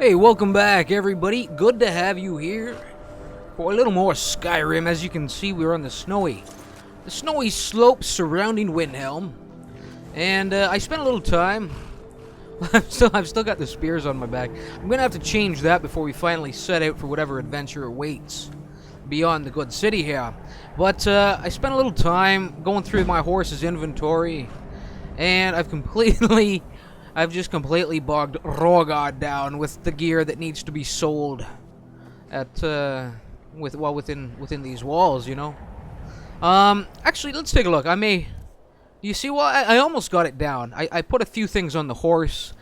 Hey, welcome back, everybody. Good to have you here for a little more Skyrim. As you can see, we're on the snowy slopes surrounding Windhelm, and I spent a little time. I've still got the spears on my back. I'm gonna have to change that before we finally set out for whatever adventure awaits beyond the good city here. But I spent a little time going through my horse's inventory, and I've just completely bogged Rogard down with the gear that needs to be sold at within these walls, you know. Actually, let's take a look. You see what? I almost got it down. I put a few things on the horse.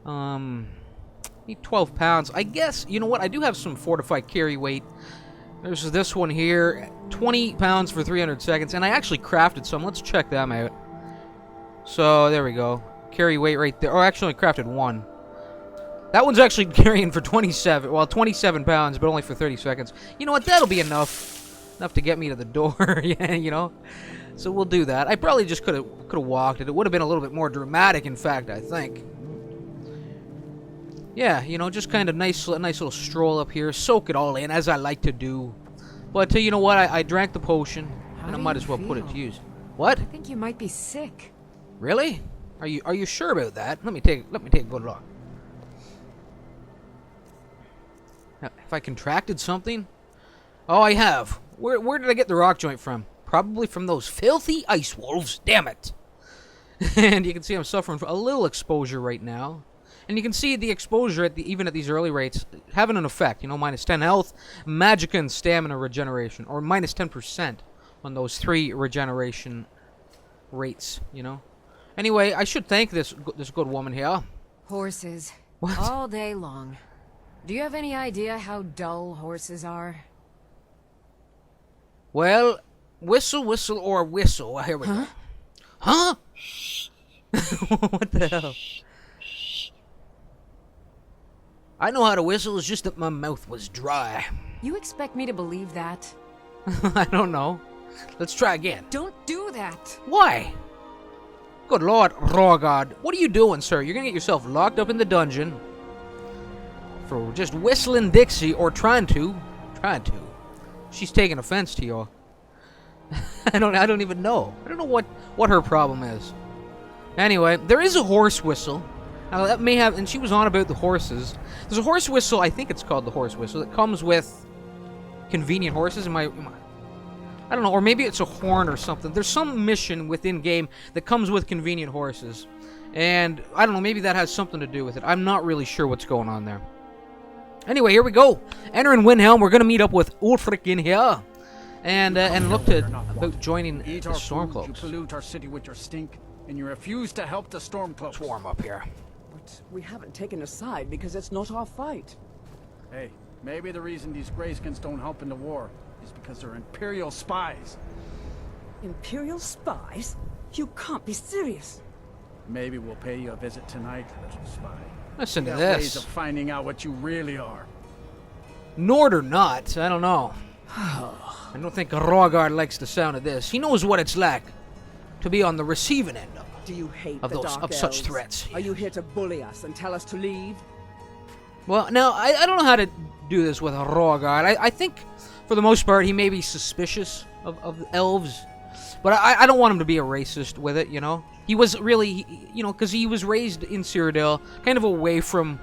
Need 12 pounds. I guess, you know what? I do have some fortified carry weight. There's this one here, 20 pounds for 300 seconds, and I actually crafted some. Let's check them out. So, there we go. Carry weight right there. Oh, actually, I crafted one. That one's actually carrying for 27 pounds, but only for 30 seconds. You know what? That'll be enough to get me to the door. Yeah, you know. So we'll do that. I probably just could have walked it. It would have been a little bit more dramatic, in fact, I think. Yeah, you know, just kind of a nice little stroll up here, soak it all in, as I like to do. But you know what? I drank the potion, and I might as well put it to use. What? I think you might be sick. Really? Are you sure about that? Let me take a good look. Have I contracted something? Oh, I have. Where did I get the rock joint from? Probably from those filthy ice wolves. Damn it! And you can see I'm suffering from a little exposure right now. And you can see the exposure even at these early rates having an effect. You know, minus 10 health, magicka, and stamina regeneration, or minus 10% on those 3 regeneration rates. You know. Anyway, I should thank this good woman here. Horses. What? All day long. Do you have any idea how dull horses are? Well, whistle, whistle, or whistle. Here we go. Huh? What the hell? I know how to whistle, it's just that my mouth was dry. You expect me to believe that? I don't know. Let's try again. Don't do that! Why? Good Lord, Rogard. What are you doing, sir? You're gonna get yourself locked up in the dungeon for just whistling Dixie, or trying to. She's taking offense to you. I don't even know. I don't know what her problem is. Anyway, there is a horse whistle. Now that may have, and she was on about the horses. There's a horse whistle, I think it's called the horse whistle, that comes with convenient horses. I don't know, or maybe it's a horn or something. There's some mission within game that comes with convenient horses. And, I don't know, maybe that has something to do with it. I'm not really sure what's going on there. Anyway, here we go. Entering Windhelm, we're going to meet up with Ulfric in here. And look about joining the Stormcloaks. You pollute our city with your stink, and you refuse to help the Stormcloaks. It's warm up here. But we haven't taken a side because it's not our fight. Hey, maybe the reason these Greyskins don't help in the war is because they're Imperial spies. Imperial spies? You can't be serious. Maybe we'll pay you a visit tonight, little spy. Listen to We got ways this. of finding out what you really are. Nord or not, I don't know. I don't think Rogard likes the sound of this. He knows what it's like to be on the receiving end Do you hate of the Dark such Elves? threats. Are you here to bully us and tell us to leave? Well, now, I don't know how to do this with Rogard. I think, for the most part, he may be suspicious of the elves. But I don't want him to be a racist with it, you know? He was really, you know, because he was raised in Cyrodiil, kind of away from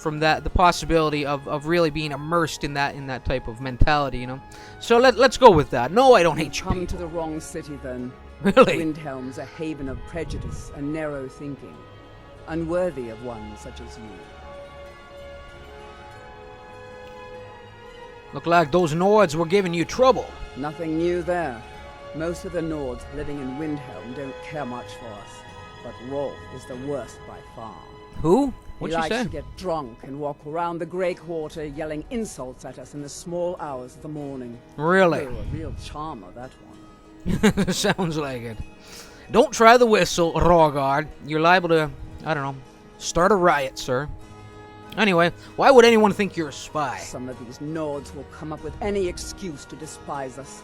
that, the possibility of really being immersed in that type of mentality, you know? So let's go with that. No, I don't hate you. Come to the wrong city, then. Really? Windhelm's a haven of prejudice and narrow thinking, unworthy of one such as you. Look like those Nords were giving you trouble. Nothing new there. Most of the Nords living in Windhelm don't care much for us, but Rolf is the worst by far. Who? He What'd you likes say? to get drunk and walk around the Grey Quarter yelling insults at us in the small hours of the morning. Really? Oh, a real charmer, that one. Sounds like it. Don't try the whistle, Rogard. You're liable to, I don't know, start a riot, sir. Anyway, why would anyone think you're a spy? Some of these Nords will come up with any excuse to despise us.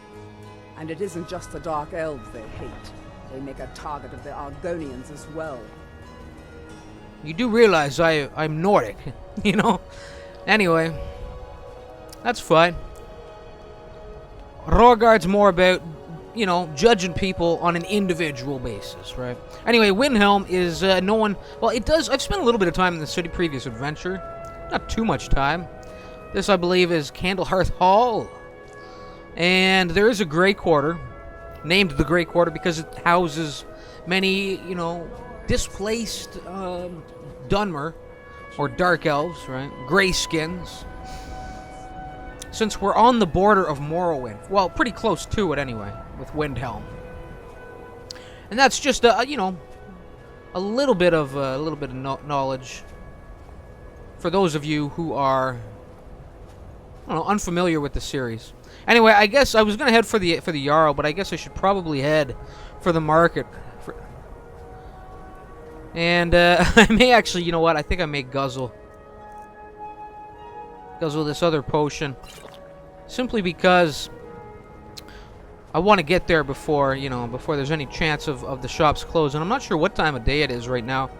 And it isn't just the Dark Elves they hate. They make a target of the Argonians as well. You do realize I'm Nordic. You know? Anyway. That's fine. Rorgard's more about, you know, judging people on an individual basis, right? Anyway, Windhelm is known... Well, it does... I've spent a little bit of time in the city previous adventure. Not too much time. This, I believe, is Candlehearth Hall. And there is a Grey Quarter, named the Grey Quarter because it houses many, you know, displaced Dunmer, or Dark Elves, right? Greyskins. Since we're on the border of Morrowind. Well, pretty close to it anyway, with Windhelm. And that's just, you know, a little bit of knowledge for those of you who are, I don't know, unfamiliar with the series. Anyway, I guess I was gonna head for the Jarl, but I guess I should probably head for the market. And I may actually, you know what? I think I may guzzle this other potion, simply because I want to get there before, you know, before there's any chance of the shops closing. I'm not sure what time of day it is right now.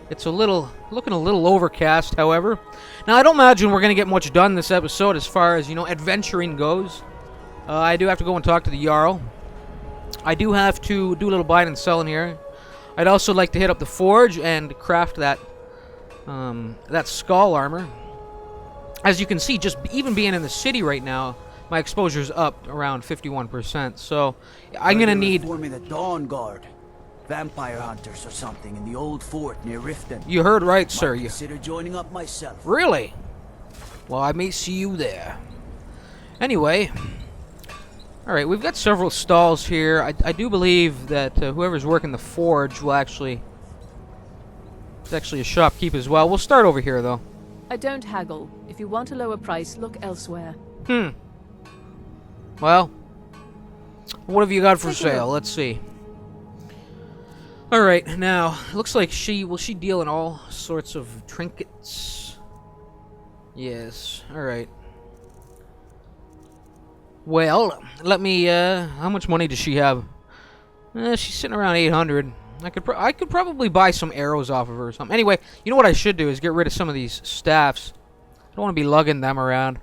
It's looking a little overcast, however. Now, I don't imagine we're going to get much done this episode as far as, you know, adventuring goes. I do have to go and talk to the Jarl. I do have to do a little buying and selling here. I'd also like to hit up the forge and craft that SKAAL armor. As you can see, just even being in the city right now, my exposure's up around 51%. So I'm gonna need. Forming the Dawn Guard, vampire hunters or something in the old fort near Riften. You heard right, sir. Might consider joining up myself. Really? Well, I may see you there. Anyway, all right, we've got several stalls here. I do believe that whoever's working the forge will actually. It's actually a shopkeep as well. We'll start over here though. I don't haggle. If you want a lower price, look elsewhere. Well, what have you got for sale? Let's see. Alright, now, looks like she deal in all sorts of trinkets? Yes, alright. Well, let me, how much money does she have? She's sitting around 800. I could probably buy some arrows off of her or something. Anyway, you know what I should do is get rid of some of these staffs. I don't want to be lugging them around.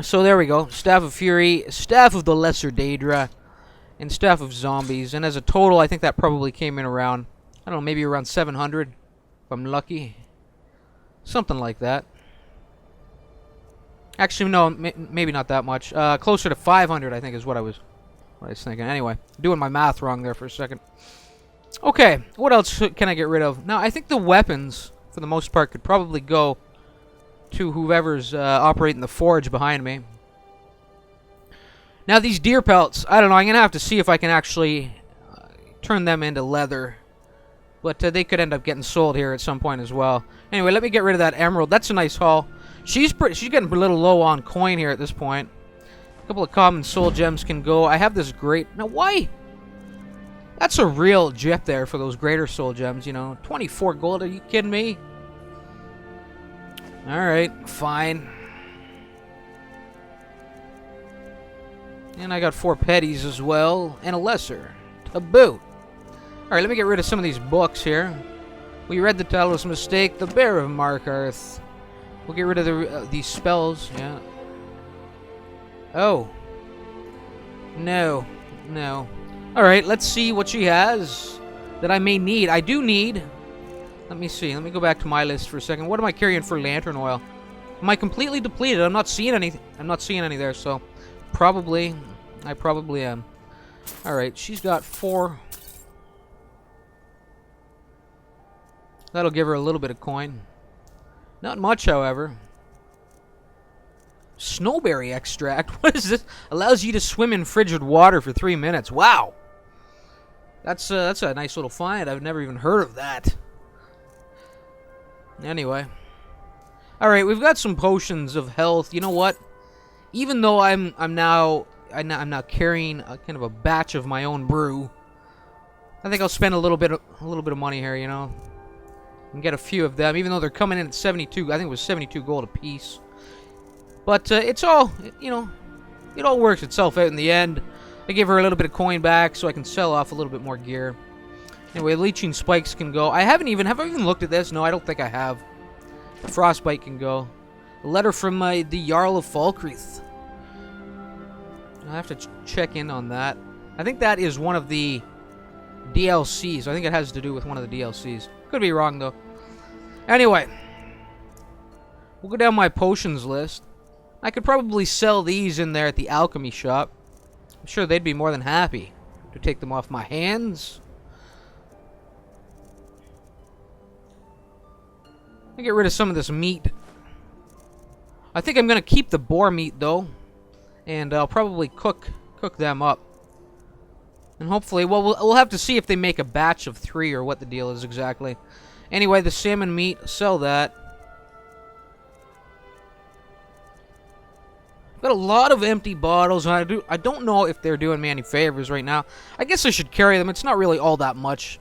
So there we go. Staff of Fury, Staff of the Lesser Daedra, and Staff of Zombies. And as a total, I think that probably came in around, I don't know, maybe around 700, if I'm lucky. Something like that. Actually, no, maybe not that much. Closer to 500, I think, is what I was thinking. Anyway, doing my math wrong there for a second. Okay, what else can I get rid of? Now, I think the weapons, for the most part, could probably go to whoever's operating the forge behind me. Now, these deer pelts, I don't know, I'm going to have to see if I can actually turn them into leather. But they could end up getting sold here at some point as well. Anyway, let me get rid of that emerald. That's a nice haul. She's getting a little low on coin here at this point. A couple of common soul gems can go. I have this great... Now, why? That's a real jip there for those greater soul gems, you know. 24 gold, are you kidding me? Alright, fine. And I got 4 petties as well, and a lesser to boot. Alright, let me get rid of some of these books here. We read the Talos Mistake, the Bear of Markarth. We'll get rid of these spells, yeah. Oh. No. No. Alright, let's see what she has that I may need. I do need... Let me see. Let me go back to my list for a second. What am I carrying for lantern oil? Am I completely depleted? I'm not seeing anything. I'm not seeing any there, so... Probably. I probably am. Alright, she's got 4... That'll give her a little bit of coin. Not much, however. Snowberry extract? What is this? Allows you to swim in frigid water for 3 minutes. Wow! That's a nice little find. I've never even heard of that. Anyway. Alright, we've got some potions of health. You know what? Even though I'm now carrying a kind of a batch of my own brew, I think I'll spend a little bit of money here, you know. And get a few of them, even though they're coming in at 72. I think it was 72 gold a piece. But it's all, you know, it all works itself out in the end. I gave her a little bit of coin back so I can sell off a little bit more gear. Anyway, leeching spikes can go. Have I even looked at this? No, I don't think I have. Frostbite can go. A letter from the Jarl of Falkreath. I'll have to check in on that. I think that is one of the DLCs. I think it has to do with one of the DLCs. Could be wrong, though. Anyway. We'll go down my potions list. I could probably sell these in there at the alchemy shop. I'm sure they'd be more than happy to take them off my hands. I'll get rid of some of this meat. I think I'm going to keep the boar meat, though. And I'll probably cook them up. And hopefully, well, we'll have to see if they make a batch of 3 or what the deal is exactly. Anyway, the salmon meat, sell that. Got a lot of empty bottles, and I don't know if they're doing me any favors right now. I guess I should carry them. It's not really all that much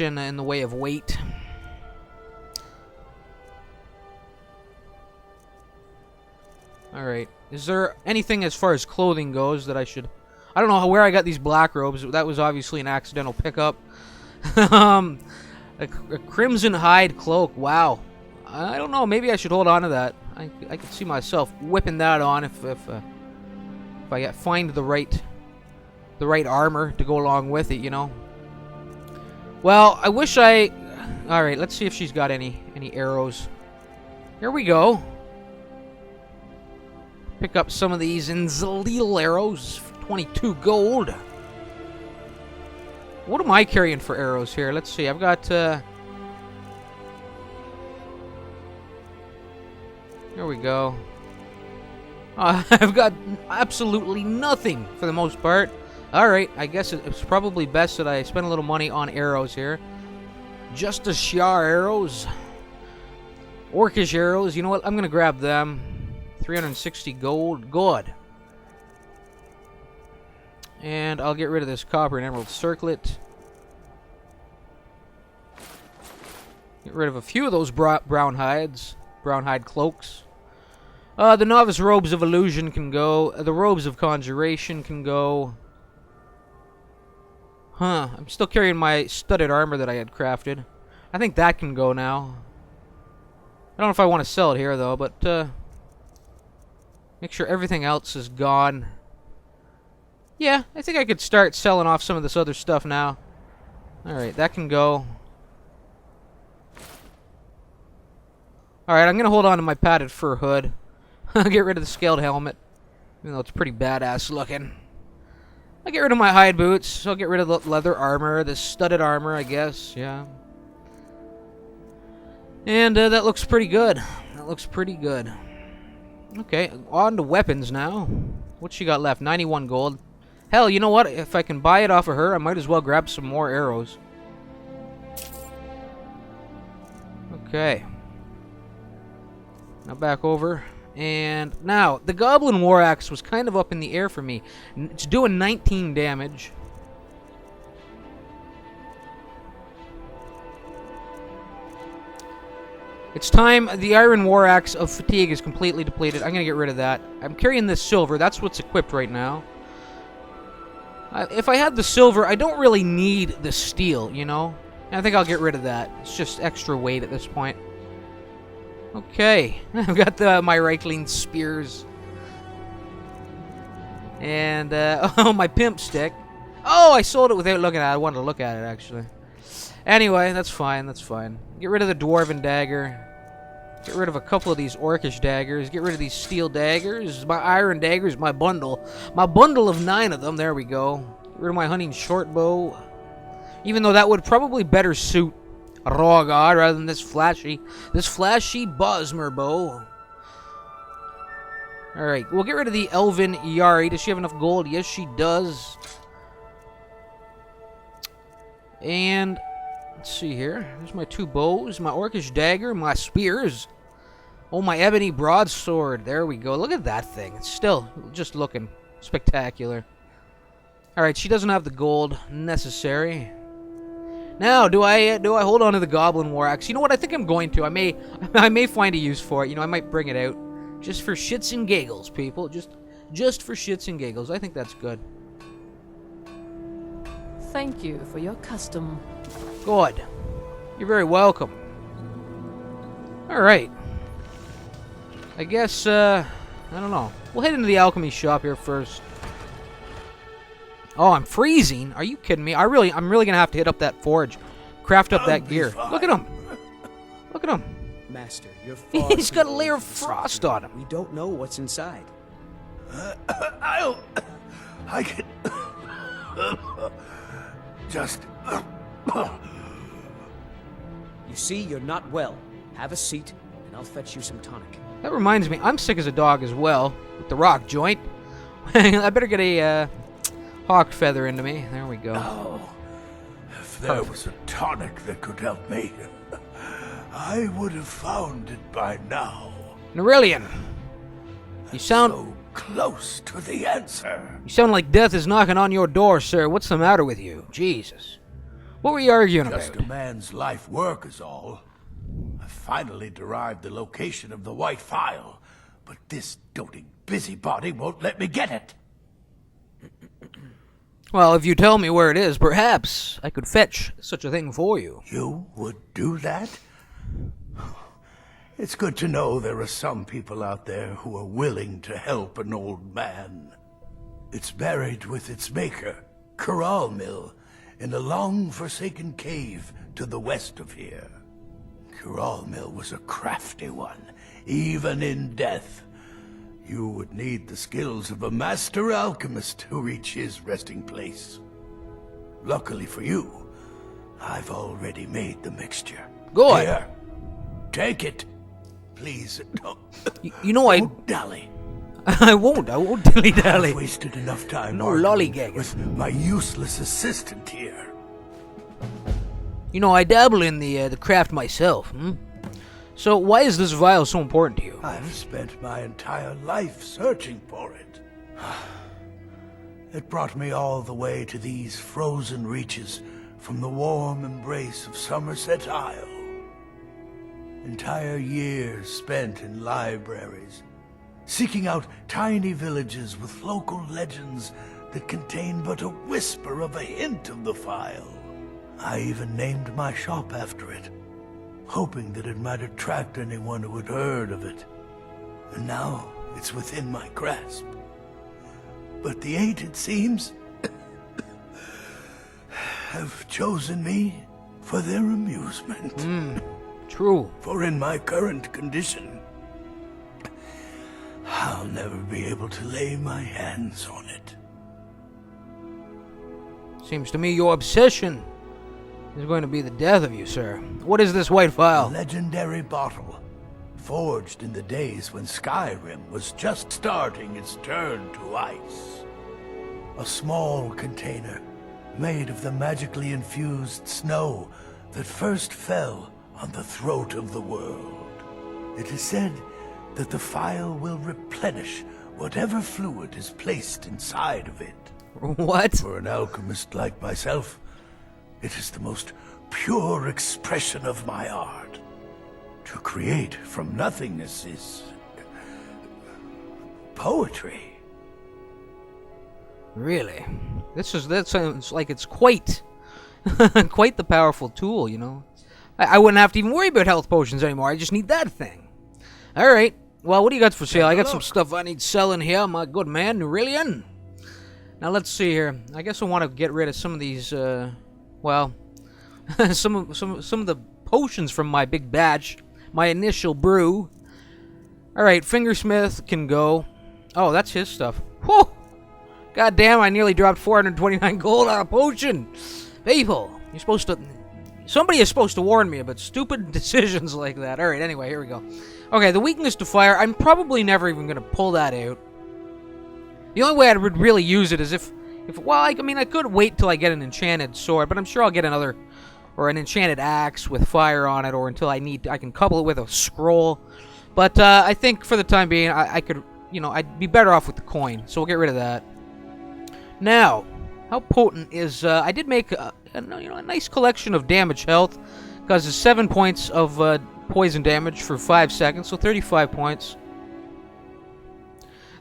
in the way of weight. Alright. Is there anything as far as clothing goes that I should... I don't know where I got these black robes. That was obviously an accidental pickup. A crimson hide cloak. Wow. I don't know. Maybe I should hold on to that. I could see myself whipping that on if I find the right armor to go along with it, you know. Well, I wish I... Alright, let's see if she's got any arrows. Here we go. Pick up some of these Inzalil arrows for 22 gold. What am I carrying for arrows here? Let's see. I've got... Here we go. I've got absolutely nothing for the most part. Alright, I guess it's probably best that I spend a little money on arrows here. Just a Shiar arrows. Orcish arrows. You know what? I'm going to grab them. 360 gold. Good. And I'll get rid of this copper and emerald circlet. Get rid of a few of those brown hides. Brown hide cloaks. The novice robes of illusion can go. The robes of conjuration can go. Huh. I'm still carrying my studded armor that I had crafted. I think that can go now. I don't know if I want to sell it here, though, but, make sure everything else is gone. Yeah, I think I could start selling off some of this other stuff now. Alright, that can go. Alright, I'm going to hold on to my padded fur hood. I'll get rid of the scaled helmet, even though it's pretty badass looking. I'll get rid of my hide boots. I'll get rid of the leather armor, the studded armor, I guess, yeah. And that looks pretty good. That looks pretty good. Okay, on to weapons now. What's she got left? 91 gold. Hell, you know what? If I can buy it off of her, I might as well grab some more arrows. Okay. Now back over. And now, the Goblin War Axe was kind of up in the air for me. It's doing 19 damage. It's time. The Iron War Axe of Fatigue is completely depleted. I'm going to get rid of that. I'm carrying this silver. That's what's equipped right now. If I had the silver, I don't really need the steel, you know? And I think I'll get rid of that. It's just extra weight at this point. Okay. I've got my Reichling spears. And, oh, my pimp stick. Oh, I sold it without looking at it. I wanted to look at it, actually. Anyway, that's fine. That's fine. Get rid of the Dwarven dagger. Get rid of a couple of these Orcish daggers. Get rid of these steel daggers. My iron daggers, my bundle. My bundle of 9 of them. There we go. Get rid of my hunting short bow. Even though that would probably better suit Rogard rather than this flashy Bosmer bow. Alright, we'll get rid of the Elven Yari. Does she have enough gold? Yes, she does. And let's see here. There's my 2 bows, my Orcish dagger, my spears. Oh, my ebony broadsword. There we go. Look at that thing. It's still just looking spectacular. Alright, she doesn't have the gold necessary. Now, do I hold on to the Goblin War Axe? You know what? I think I'm going to. I may find a use for it. You know, I might bring it out. Just for shits and giggles, people. Just for shits and giggles. I think that's good. Thank you for your custom. Good. You're very welcome. Alright. I guess, I don't know. We'll head into the alchemy shop here first. Oh, I'm freezing? Are you kidding me? I'm really gonna have to hit up that forge. Craft up that gear. Look at him. Look at him. Master, you're far He's got a too layer old of for frost something. on him. We don't know what's inside. I can just. You see, you're not well. Have a seat, and I'll fetch you some tonic. That reminds me, I'm sick as a dog as well, with the rock joint. I better get a hawk feather into me. There we go. Oh, if there was a tonic that could help me, I would have found it by now. Nurelion, you sound So close to the answer. like death is knocking on your door, sir. What's the matter with you? Jesus. What were you arguing Just about? a man's life work is all. I finally derived the location of the white phial, but this doting busybody won't let me get it. Well, if you tell me where it is, perhaps I could fetch such a thing for you. You would do that? It's good to know there are some people out there who are willing to help an old man. It's buried with its maker, Mill, in a long-forsaken cave to the west of here. Mill was a crafty one, even in death. You would need the skills of a master alchemist to reach his resting place. Luckily for you, I've already made the mixture. Good. Here, take it. Please, don't, You know I don't dally. I won't dilly-dally. I've wasted enough time No arguing lollygagging. with my useless assistant here. You know, I dabble in the craft myself, So why is this vial so important to you? I've spent my entire life searching for it. It brought me all the way to these frozen reaches from the warm embrace of Somerset Isle. Entire years spent in libraries, seeking out tiny villages with local legends that contain but a whisper of a hint of the phial. I even named my shop after it, hoping that it might attract anyone who had heard of it. And now it's within my grasp. But the eight, it seems, have chosen me for their amusement. True. For in my current condition, I'll never be able to lay my hands on it. Seems to me your obsession is going to be the death of you, sir. What is this white A phial? legendary bottle, forged in the days when Skyrim was just starting its turn to ice. A small container made of the magically infused snow that first fell on the throat of the world. It is said that the phial will replenish whatever fluid is placed inside of it. What? For an alchemist like myself, it is the most pure expression of my art. To create from nothingness is poetry. Really? That sounds like it's quite quite the powerful tool, you know. I wouldn't have to even worry about health potions anymore. I just need that thing. All right. Well, what do you got for sale? I got some stuff I need selling here, my good man, Nurelion. Now let's see here. I guess I want to get rid of some of these. Well, some of the potions from my big batch, my initial brew. All right, Fingersmith can go. Oh, that's his stuff. Whew! God damn! I nearly dropped 429 gold on a potion. People, you're supposed to. Somebody is supposed to warn me about stupid decisions like that. Alright, anyway, here we go. Okay, the weakness to fire, I'm probably never even going to pull that out. The only way I would really use it is if well, I mean, I could wait till I get an enchanted sword, but I'm sure I'll get another, or an enchanted axe with fire on it, or until I can couple it with a scroll. But I think for the time being, I could, you know, I'd be better off with the coin, so we'll get rid of that. Now, how potent is, I did make a nice collection of damage health, because it's 7 points of poison damage for 5 seconds, so 35 points.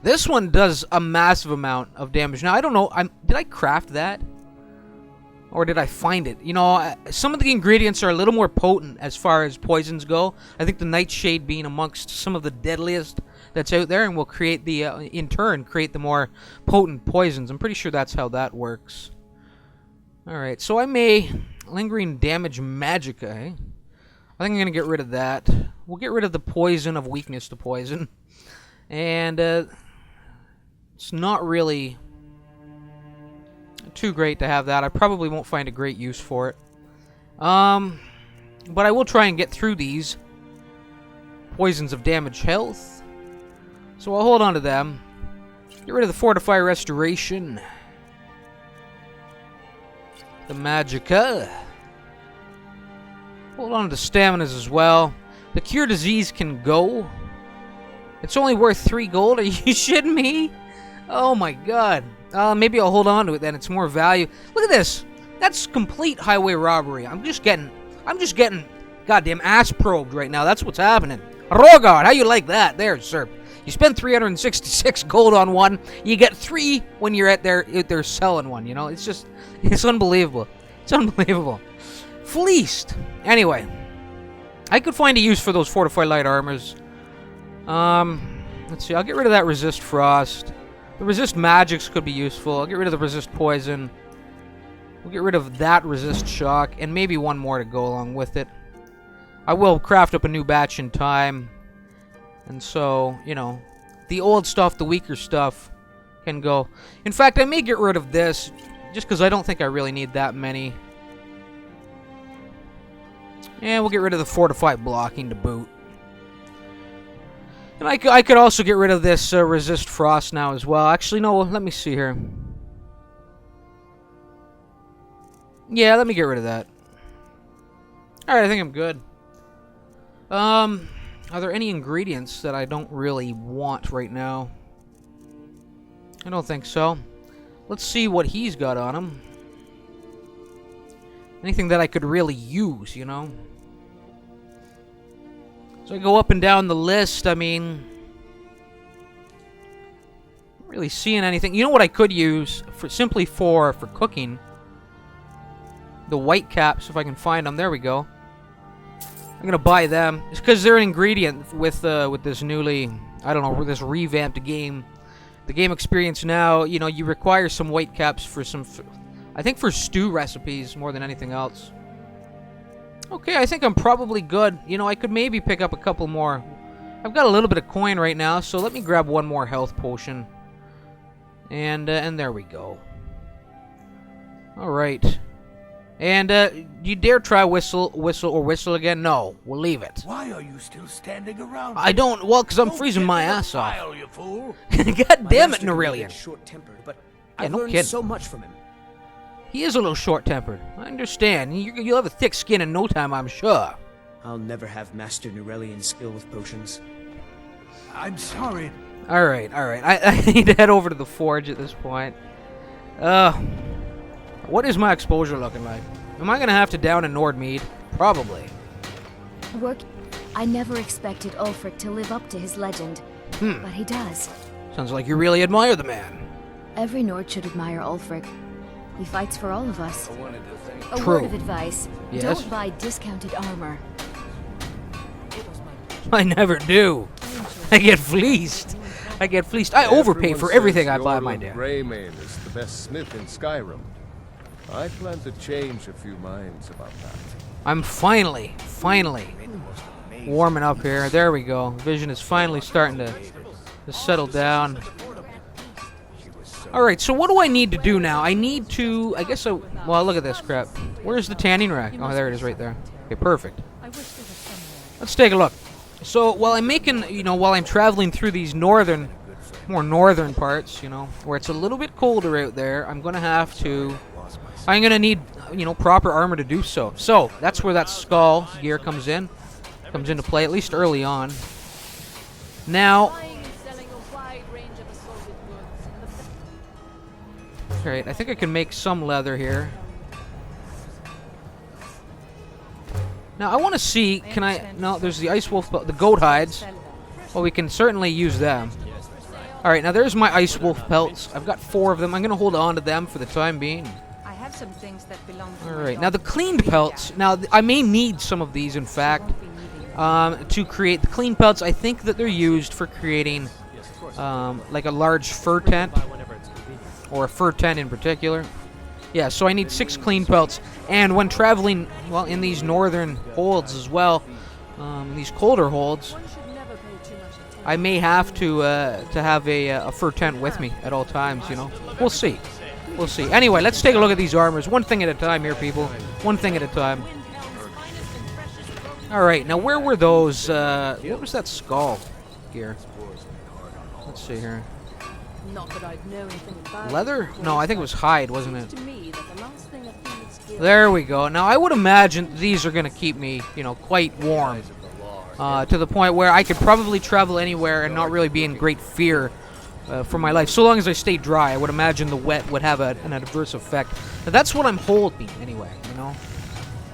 This one does a massive amount of damage. Now, I don't know, did I craft that? Or did I find it? You know, some of the ingredients are a little more potent as far as poisons go. I think the Nightshade being amongst some of the deadliest that's out there, and will create the, in turn, create the more potent poisons. I'm pretty sure that's how that works. Alright, so I may... Lingering damage magicka, eh? I think I'm going to get rid of that. We'll get rid of the poison of weakness to poison. And, it's not really too great to have that. I probably won't find a great use for it. But I will try and get through these poisons of damage health. So I'll hold on to them. Get rid of the Fortify Restoration. The Magicka. Hold on to the Staminas as well. The Cure Disease can go. It's only worth 3 gold. Are you shitting me? Oh my god. Maybe I'll hold on to it then. It's more value. Look at this. That's complete highway robbery. I'm just getting goddamn ass probed right now. That's what's happening. Rogard, how you like that? There, sir. You spend 366 gold on one. You get 3 when you're out there selling one. You know, it's just, it's unbelievable. It's unbelievable. Fleeced. Anyway, I could find a use for those Fortified Light Armors. Let's see. I'll get rid of that Resist Frost. The Resist Magics could be useful. I'll get rid of the Resist Poison. We'll get rid of that Resist Shock, and maybe one more to go along with it. I will craft up a new batch in time. And so, you know, the old stuff, the weaker stuff, can go. In fact, I may get rid of this, just because I don't think I really need that many. And we'll get rid of the Fortified Blocking to boot. And I could also get rid of this Resist Frost now as well. Actually, no, let me see here. Yeah, let me get rid of that. Alright, I think I'm good. Are there any ingredients that I don't really want right now? I don't think so. Let's see what he's got on him. Anything that I could really use, you know? So I go up and down the list. I mean, not really seeing anything. You know what I could use simply for cooking? The white caps, if I can find them. There we go. I'm gonna buy them. It's because they're an ingredient with this newly, I don't know, with this revamped game. The game experience now, you know, you require some white caps for some, I think for stew recipes more than anything else. Okay, I think I'm probably good. You know, I could maybe pick up a couple more. I've got a little bit of coin right now, so let me grab one more health potion. And there we go. Alright. And, you dare try whistle again? No, we'll leave it. Why are you still standing around? I don't, well, because I'm freezing my ass off. You fool. God damn it, Nurelion. Short-tempered, but Yeah, I've no learned kidding. so much from him. He is a little short-tempered. I understand. You'll have a thick skin in no time, I'm sure. I'll never have Master Nurelion's skill with potions. I'm sorry. Alright. I need to head over to the forge at this point. What is my exposure looking like? Am I going to have to down a Nordmead? Probably. I never expected Ulfric to live up to his legend, but he does. Sounds like you really admire the man. Every Nord should admire Ulfric. He fights for all of us. A True. word of advice. Yes? Don't buy discounted armor. I never do. I get fleeced. I overpay for everything I buy my damn. Greymane is the best smith in Skyrim. I plan to change a few minds about that. I'm finally warming up here. There we go. Vision is finally starting to settle down. Alright, so what do I need to do now? I need to, well, look at this crap. Where's the tanning rack? Oh, there it is right there. Okay, perfect. Let's take a look. So, while I'm traveling through these more northern parts, you know, where it's a little bit colder out there, I'm gonna need, you know, proper armor to do so. So, that's where that SKAAL gear comes into play, at least early on. Now, alright, I think I can make some leather here. Now, I want to see, no, there's the Ice Wolf, the goat hides. Well, we can certainly use them. Alright, now there's my Ice Wolf pelts. I've got 4 of them. I'm going to hold on to them for the time being. some things that belong to Alright, now the cleaned pelts. Now, I may need some of these, in fact, to create the clean pelts. I think that they're used for creating, like a large fur tent, or a fur tent in particular. Yeah, so I need 6 clean pelts, and when traveling, well, in these northern holds as well, these colder holds, I may have to have a fur tent with me at all times, you know. We'll see. We'll see. Anyway, let's take a look at these armors. One thing at a time here, people. One thing at a time. Alright, now where were those, what was that SKAAL gear? Let's see here. Not that I'd know anything about Leather? it. No, I think it was hide, wasn't it? To me that the last thing a phoenix gives There we go. Now, I would imagine these are going to keep me, you know, quite warm. To the point where I could probably travel anywhere and not really be in great fear for my life. So long as I stay dry, I would imagine the wet would have an adverse effect. Now, that's what I'm holding, anyway, you know?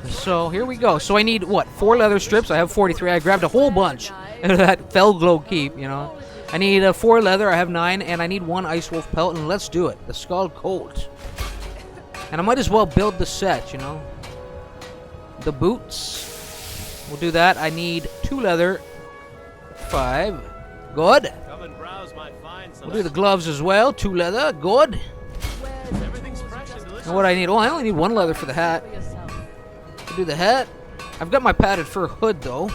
So, here we go. So, I need, what, 4 leather strips? I have 43. I grabbed a whole bunch of that fell glow keep, you know? I need 4 leather, I have 9, and I need 1 ice wolf pelt, and let's do it. The SKAAL coat. And I might as well build the set, you know. The boots. We'll do that. I need 2 leather. 5. Good. We'll do the gloves as well. 2 leather. Good. And what I need? Oh, I only need 1 leather for the hat. We'll do the hat. I've got my padded fur hood, though.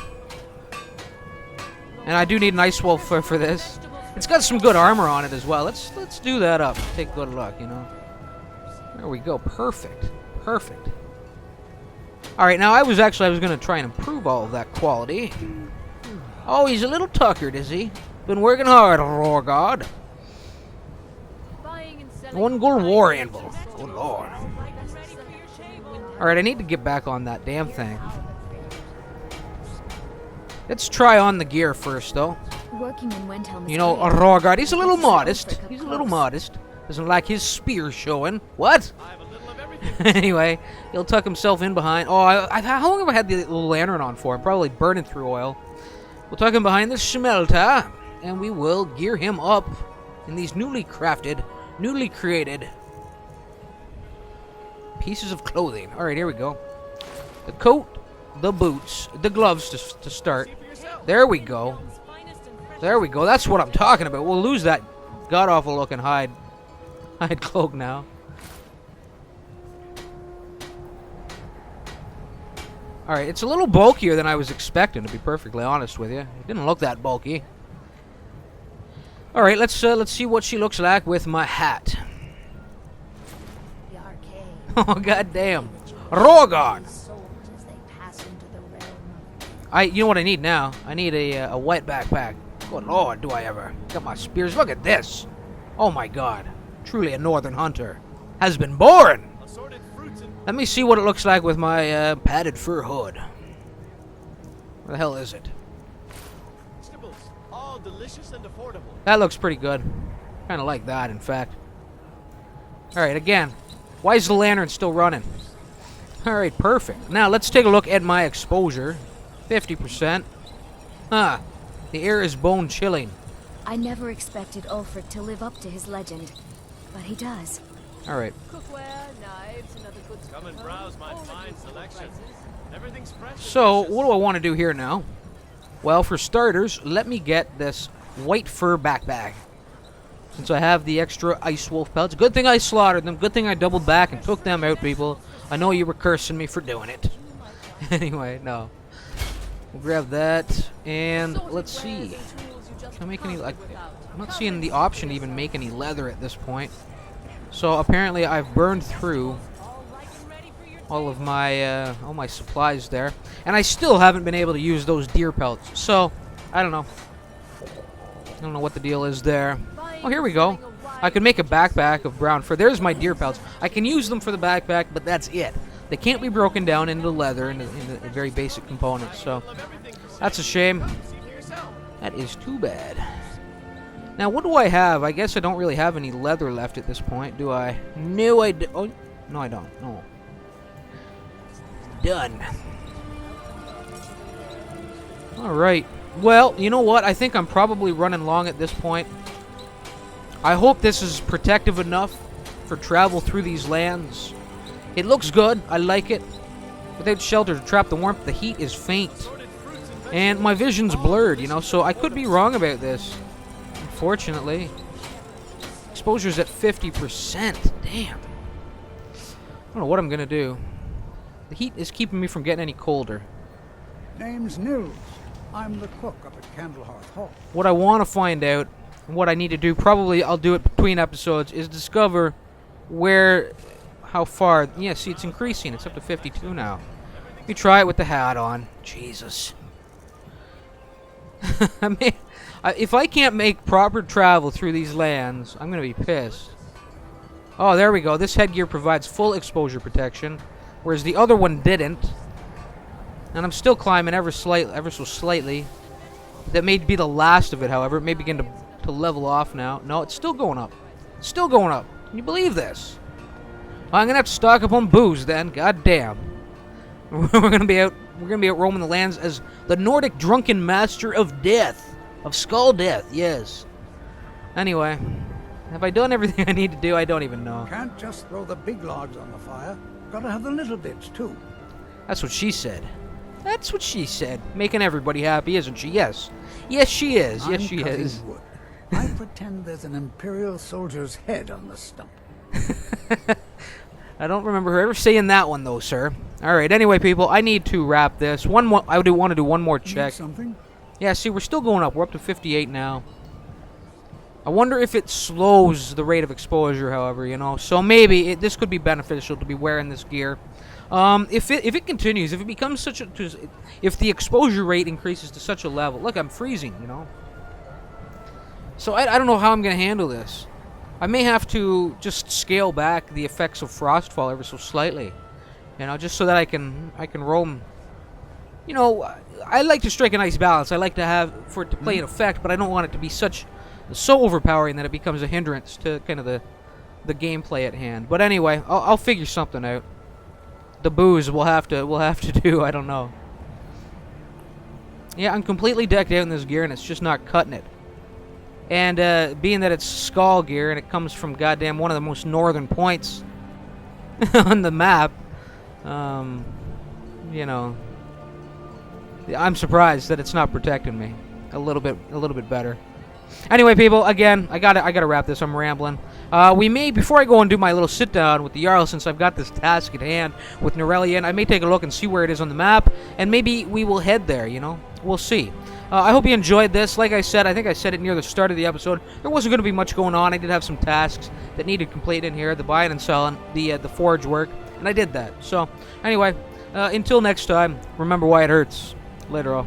And I do need an ice wolf fur for this. It's got some good armor on it as well. Let's do that up. Take good luck, you know. There we go. Perfect. Perfect. Alright, now I was going to try and improve all of that quality. Oh, he's a little tuckered, is he? Been working hard, Roar God. 1 gold war anvil. Good lord. Alright, I need to get back on that damn thing. Let's try on the gear first, though. Working in Windhelm. You know, Rogard, he's a little modest. He's a little modest. Doesn't like his spear showing. What? Anyway, he'll tuck himself in behind. Oh, how long have I had the little lantern on for? I'm probably burning through oil. We'll tuck him behind the smelter, and we will gear him up in these newly crafted, newly created pieces of clothing. Alright, here we go. The coat, the boots, the gloves to start. There we go. There we go. That's what I'm talking about. We'll lose that god-awful looking hide cloak now. Alright, it's a little bulkier than I was expecting, to be perfectly honest with you. It didn't look that bulky. Alright, let's see what she looks like with my hat. Oh, goddamn. Rogard! You know what I need now? I need a white backpack. Good lord, do I ever. Got my spears. Look at this. Oh my god. Truly a northern hunter. Has been born. Let me see what it looks like with my padded fur hood. Where the hell is it? All delicious and affordable. That looks pretty good. Kind of like that, in fact. Alright, again. Why is the lantern still running? Alright, perfect. Now, let's take a look at my exposure. 50%. Ah, the air is bone chilling. I never expected Ulfric to live up to his legend, but he does. Alright. cookware, knives, and other goods. Come and browse my fine selection. Everything's fresh. So, what do I want to do here now? Well, for starters, let me get this white fur backpack. Since I have the extra ice wolf pelts. Good thing I slaughtered them. Good thing I doubled back and took them out, people. I know you were cursing me for doing it. Anyway, no. We'll grab that, and let's see. Can I make any, like, I'm not seeing the option to even make any leather at this point. So apparently I've burned through all my supplies there, and I still haven't been able to use those deer pelts. So I don't know. I don't know what the deal is there. Oh, here we go. I could make a backpack of brown fur. There's my deer pelts. I can use them for the backpack, but that's it. They can't be broken down into leather, into very basic components, so that's a shame. That is too bad. Now, what do I have? I guess I don't really have any leather left at this point, do I? No, I do. Oh, no, I don't. No. Done. Alright. Well, you know what? I think I'm probably running long at this point. I hope this is protective enough for travel through these lands. It looks good. I like it. Without shelter to trap the warmth, the heat is faint. And my vision's blurred, you know, so I could be wrong about this. Unfortunately. Exposure's at 50%. Damn. I don't know what I'm gonna do. The heat is keeping me from getting any colder. Name's Nils. I'm the cook up at Candlehearth Hall. What I want to find out, and what I need to do, probably I'll do it between episodes, is discover how far. Yeah, see, it's increasing. It's up to 52 now. You try it with the hat on. Jesus. I mean, if I can't make proper travel through these lands, I'm gonna be pissed. Oh, there we go. This headgear provides full exposure protection, whereas the other one didn't. And I'm still climbing ever so slightly. That may be the last of it, however. It may begin to level off now. No, it's still going up. It's still going up. Can you believe this? I'm gonna have to stock up on booze then. God damn. We're gonna be out roaming the lands as the Nordic drunken master of death. Of skull death, yes. Anyway, have I done everything I need to do? I don't even know. Can't just throw the big logs on the fire. Gotta have the little bits too. That's what she said. That's what she said. Making everybody happy, isn't she? Yes. Yes, she is. Yes, she is. Wood. I pretend there's an Imperial soldier's head on the stump. I don't remember her ever saying that one, though, sir. Alright, anyway, people, I need to wrap this. I do want to do one more check. Need something? Yeah, see, we're still going up. We're up to 58 now. I wonder if it slows the rate of exposure, however, you know. So maybe this could be beneficial to be wearing this gear. If it continues, if it becomes if the exposure rate increases to such a level, look, I'm freezing, you know. So I don't know how I'm gonna handle this. I may have to just scale back the effects of Frostfall ever so slightly, you know, just so that I can roam. You know, I like to strike a nice balance. I like to have for it to play an effect, but I don't want it to be so overpowering that it becomes a hindrance to kind of the gameplay at hand. But anyway, I'll figure something out. The booze we'll have to do. I don't know. Yeah, I'm completely decked out in this gear, and it's just not cutting it. And being that it's SKAAL gear and it comes from goddamn one of the most northern points on the map, you know, I'm surprised that it's not protecting me a little bit better. Anyway, people, again, I gotta wrap this. I'm rambling. Before I go and do my little sit down with the Jarl, since I've got this task at hand with Nurelion, I may take a look and see where it is on the map, and maybe we will head there. You know, we'll see. I hope you enjoyed this. Like I said, I think I said it near the start of the episode. There wasn't going to be much going on. I did have some tasks that needed complete in here, the buying and selling, the forge work, and I did that. So, anyway, until next time, remember why it hurts. Later, all.